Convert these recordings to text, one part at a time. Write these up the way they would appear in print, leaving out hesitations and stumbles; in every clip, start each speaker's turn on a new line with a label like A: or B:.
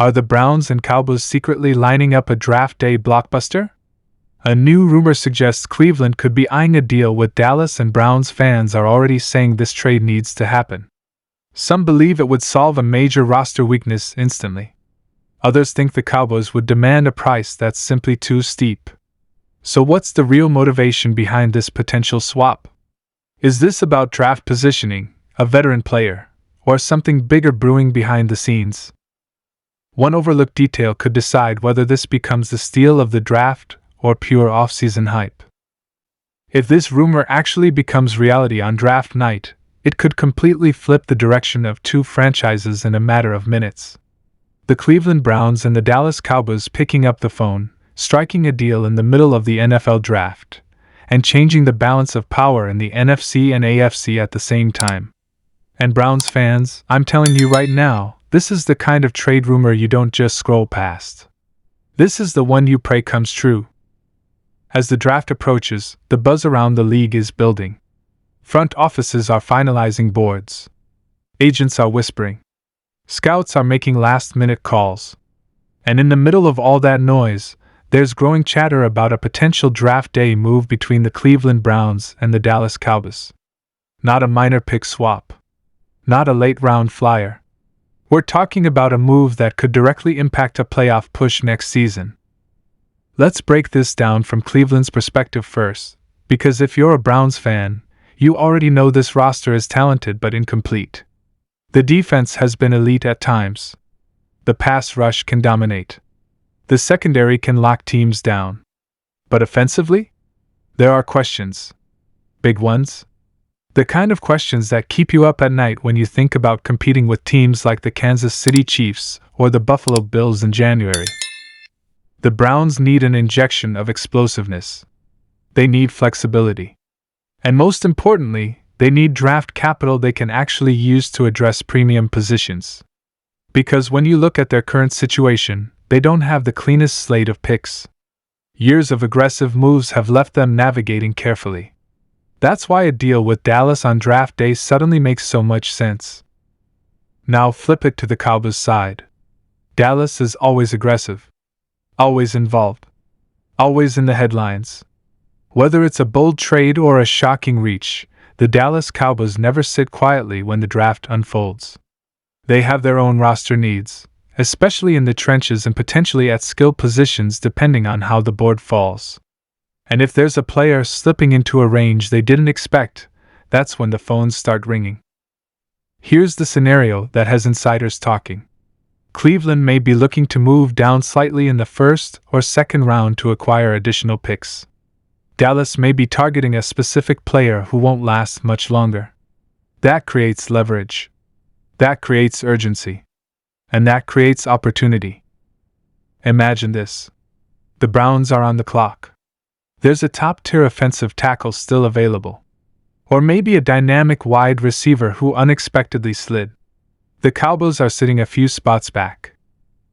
A: Are the Browns and Cowboys secretly lining up a draft day blockbuster? A new rumor suggests Cleveland could be eyeing a deal with Dallas, and Browns fans are already saying this trade needs to happen. Some believe it would solve a major roster weakness instantly. Others think the Cowboys would demand a price that's simply too steep. So what's the real motivation behind this potential swap? Is this about draft positioning, a veteran player, or something bigger brewing behind the scenes? One overlooked detail could decide whether this becomes the steal of the draft or pure off-season hype. If this rumor actually becomes reality on draft night, it could completely flip the direction of two franchises in a matter of minutes. The Cleveland Browns and the Dallas Cowboys picking up the phone, striking a deal in the middle of the NFL draft, and changing the balance of power in the NFC and AFC at the same time. And Browns fans, I'm telling you right now, this is the kind of trade rumor you don't just scroll past. This is the one you pray comes true. As the draft approaches, the buzz around the league is building. Front offices are finalizing boards. Agents are whispering. Scouts are making last-minute calls. And in the middle of all that noise, there's growing chatter about a potential draft day move between the Cleveland Browns and the Dallas Cowboys. Not a minor pick swap. Not a late-round flyer. We're talking about a move that could directly impact a playoff push next season. Let's break this down from Cleveland's perspective first, because if you're a Browns fan, you already know this roster is talented but incomplete. The defense has been elite at times. The pass rush can dominate. The secondary can lock teams down. But offensively? There are questions. Big ones. The kind of questions that keep you up at night when you think about competing with teams like the Kansas City Chiefs or the Buffalo Bills in January. The Browns need an injection of explosiveness. They need flexibility. And most importantly, they need draft capital they can actually use to address premium positions. Because when you look at their current situation, they don't have the cleanest slate of picks. Years of aggressive moves have left them navigating carefully. That's why a deal with Dallas on draft day suddenly makes so much sense. Now flip it to the Cowboys' side. Dallas is always aggressive. Always involved. Always in the headlines. Whether it's a bold trade or a shocking reach, the Dallas Cowboys never sit quietly when the draft unfolds. They have their own roster needs, especially in the trenches and potentially at skill positions depending on how the board falls. And if there's a player slipping into a range they didn't expect, that's when the phones start ringing. Here's the scenario that has insiders talking. Cleveland may be looking to move down slightly in the first or second round to acquire additional picks. Dallas may be targeting a specific player who won't last much longer. That creates leverage. That creates urgency. And that creates opportunity. Imagine this. The Browns are on the clock. There's a top-tier offensive tackle still available. Or maybe a dynamic wide receiver who unexpectedly slid. The Cowboys are sitting a few spots back.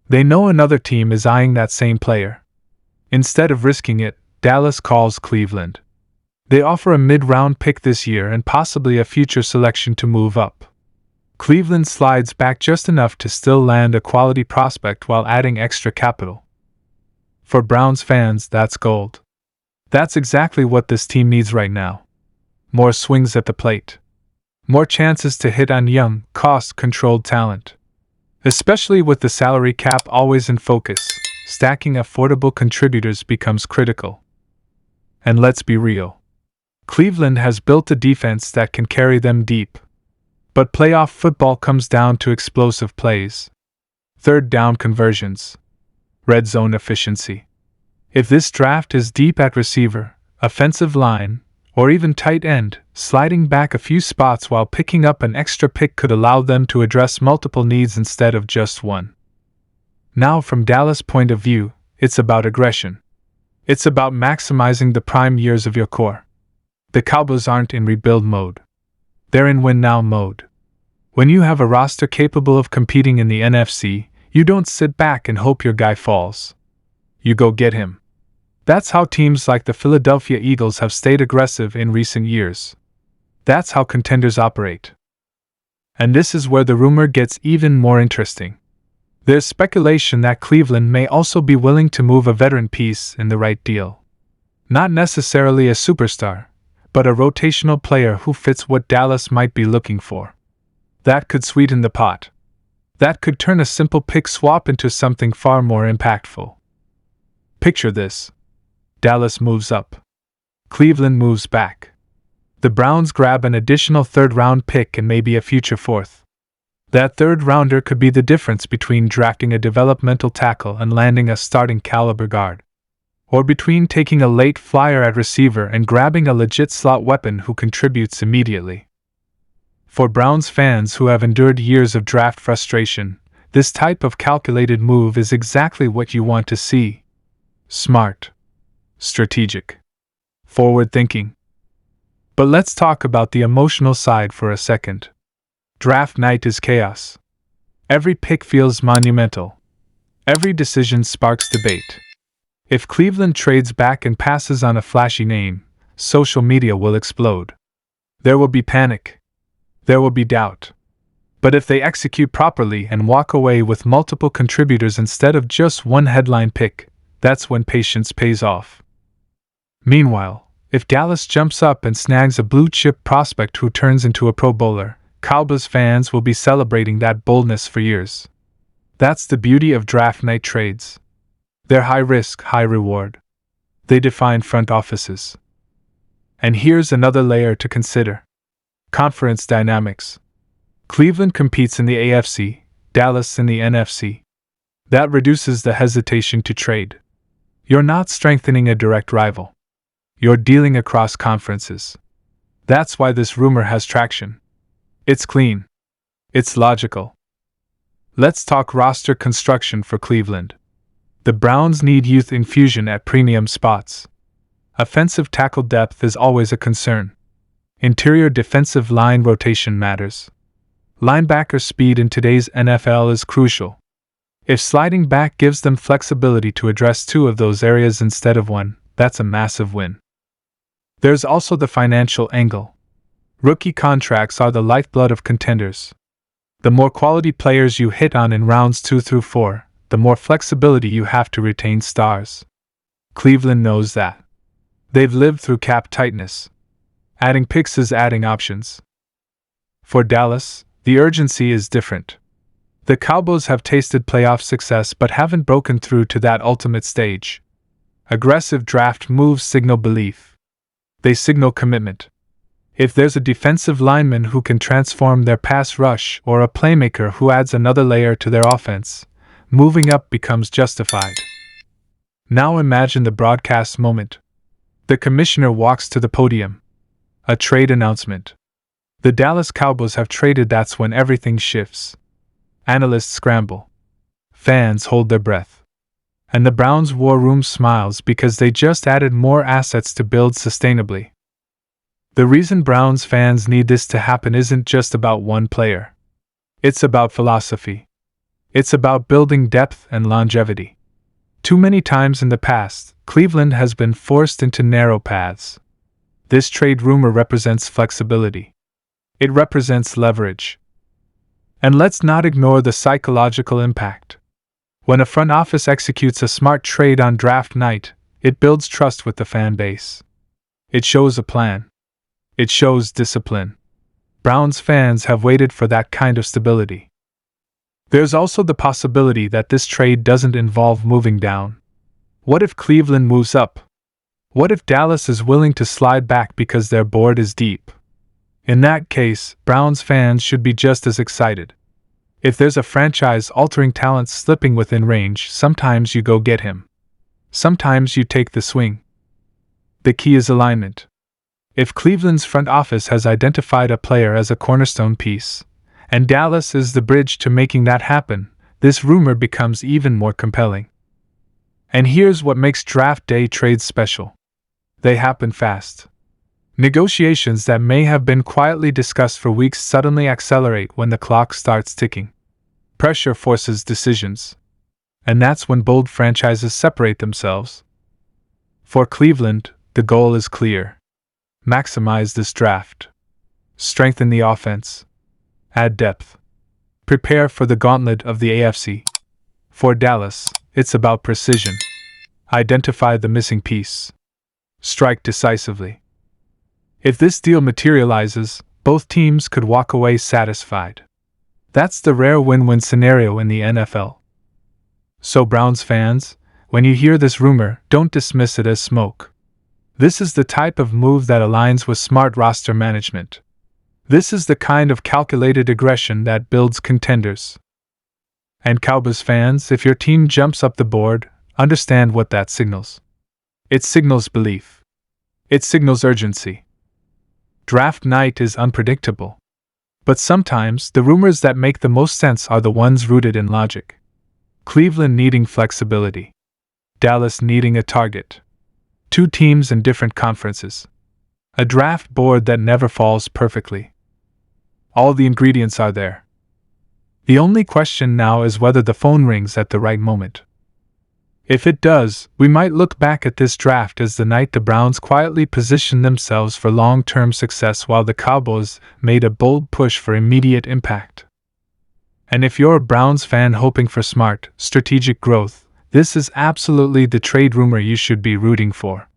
A: They know another team is eyeing that same player. Instead of risking it, Dallas calls Cleveland. They offer a mid-round pick this year and possibly a future selection to move up. Cleveland slides back just enough to still land a quality prospect while adding extra capital. For Browns fans, that's gold. That's exactly what this team needs right now. More swings at the plate. More chances to hit on young, cost-controlled talent. Especially with the salary cap always in focus, stacking affordable contributors becomes critical. And let's be real. Cleveland has built a defense that can carry them deep. But playoff football comes down to explosive plays. Third down conversions. Red zone efficiency. If this draft is deep at receiver, offensive line, or even tight end, sliding back a few spots while picking up an extra pick could allow them to address multiple needs instead of just one. Now, from Dallas' point of view, it's about aggression. It's about maximizing the prime years of your core. The Cowboys aren't in rebuild mode. They're in win-now mode. When you have a roster capable of competing in the NFC, you don't sit back and hope your guy falls. You go get him. That's how teams like the Philadelphia Eagles have stayed aggressive in recent years. That's how contenders operate. And this is where the rumor gets even more interesting. There's speculation that Cleveland may also be willing to move a veteran piece in the right deal. Not necessarily a superstar, but a rotational player who fits what Dallas might be looking for. That could sweeten the pot. That could turn a simple pick swap into something far more impactful. Picture this. Dallas moves up. Cleveland moves back. The Browns grab an additional third-round pick and maybe a future fourth. That third-rounder could be the difference between drafting a developmental tackle and landing a starting-caliber guard. Or between taking a late flyer at receiver and grabbing a legit slot weapon who contributes immediately. For Browns fans who have endured years of draft frustration, this type of calculated move is exactly what you want to see. Smart. Strategic. Forward-thinking. But let's talk about the emotional side for a second. Draft night is chaos. Every pick feels monumental. Every decision sparks debate. If Cleveland trades back and passes on a flashy name, social media will explode. There will be panic. There will be doubt. But if they execute properly and walk away with multiple contributors instead of just one headline pick, that's when patience pays off. Meanwhile, if Dallas jumps up and snags a blue-chip prospect who turns into a Pro Bowler, Cowboys fans will be celebrating that boldness for years. That's the beauty of draft night trades. They're high risk, high reward. They define front offices. And here's another layer to consider. Conference dynamics. Cleveland competes in the AFC, Dallas in the NFC. That reduces the hesitation to trade. You're not strengthening a direct rival. You're dealing across conferences. That's why this rumor has traction. It's clean. It's logical. Let's talk roster construction for Cleveland. The Browns need youth infusion at premium spots. Offensive tackle depth is always a concern. Interior defensive line rotation matters. Linebacker speed in today's NFL is crucial. If sliding back gives them flexibility to address two of those areas instead of one, that's a massive win. There's also the financial angle. Rookie contracts are the lifeblood of contenders. The more quality players you hit on in rounds 2 through 4, the more flexibility you have to retain stars. Cleveland knows that. They've lived through cap tightness. Adding picks is adding options. For Dallas, the urgency is different. The Cowboys have tasted playoff success but haven't broken through to that ultimate stage. Aggressive draft moves signal belief. They signal commitment. If there's a defensive lineman who can transform their pass rush or a playmaker who adds another layer to their offense, moving up becomes justified. Now imagine the broadcast moment. The commissioner walks to the podium. A trade announcement. The Dallas Cowboys have traded. That's when everything shifts. Analysts scramble. Fans hold their breath. And the Browns' war room smiles because they just added more assets to build sustainably. The reason Browns fans need this to happen isn't just about one player. It's about philosophy. It's about building depth and longevity. Too many times in the past, Cleveland has been forced into narrow paths. This trade rumor represents flexibility. It represents leverage. And let's not ignore the psychological impact. When a front office executes a smart trade on draft night, it builds trust with the fan base. It shows a plan. It shows discipline. Browns fans have waited for that kind of stability. There's also the possibility that this trade doesn't involve moving down. What if Cleveland moves up? What if Dallas is willing to slide back because their board is deep? In that case, Browns fans should be just as excited. If there's a franchise-altering talent slipping within range, sometimes you go get him. Sometimes you take the swing. The key is alignment. If Cleveland's front office has identified a player as a cornerstone piece, and Dallas is the bridge to making that happen, this rumor becomes even more compelling. And here's what makes draft day trades special. They happen fast. Negotiations that may have been quietly discussed for weeks suddenly accelerate when the clock starts ticking. Pressure forces decisions. And that's when bold franchises separate themselves. For Cleveland, the goal is clear. Maximize this draft. Strengthen the offense. Add depth. Prepare for the gauntlet of the AFC. For Dallas, it's about precision. Identify the missing piece. Strike decisively. If this deal materializes, both teams could walk away satisfied. That's the rare win-win scenario in the NFL. So Browns fans, when you hear this rumor, don't dismiss it as smoke. This is the type of move that aligns with smart roster management. This is the kind of calculated aggression that builds contenders. And Cowboys fans, if your team jumps up the board, understand what that signals. It signals belief. It signals urgency. Draft night is unpredictable. But sometimes the rumors that make the most sense are the ones rooted in logic. Cleveland needing flexibility. Dallas needing a target. Two teams in different conferences. A draft board that never falls perfectly. All the ingredients are there. The only question now is whether the phone rings at the right moment. If it does, we might look back at this draft as the night the Browns quietly positioned themselves for long-term success while the Cowboys made a bold push for immediate impact. And if you're a Browns fan hoping for smart, strategic growth, this is absolutely the trade rumor you should be rooting for.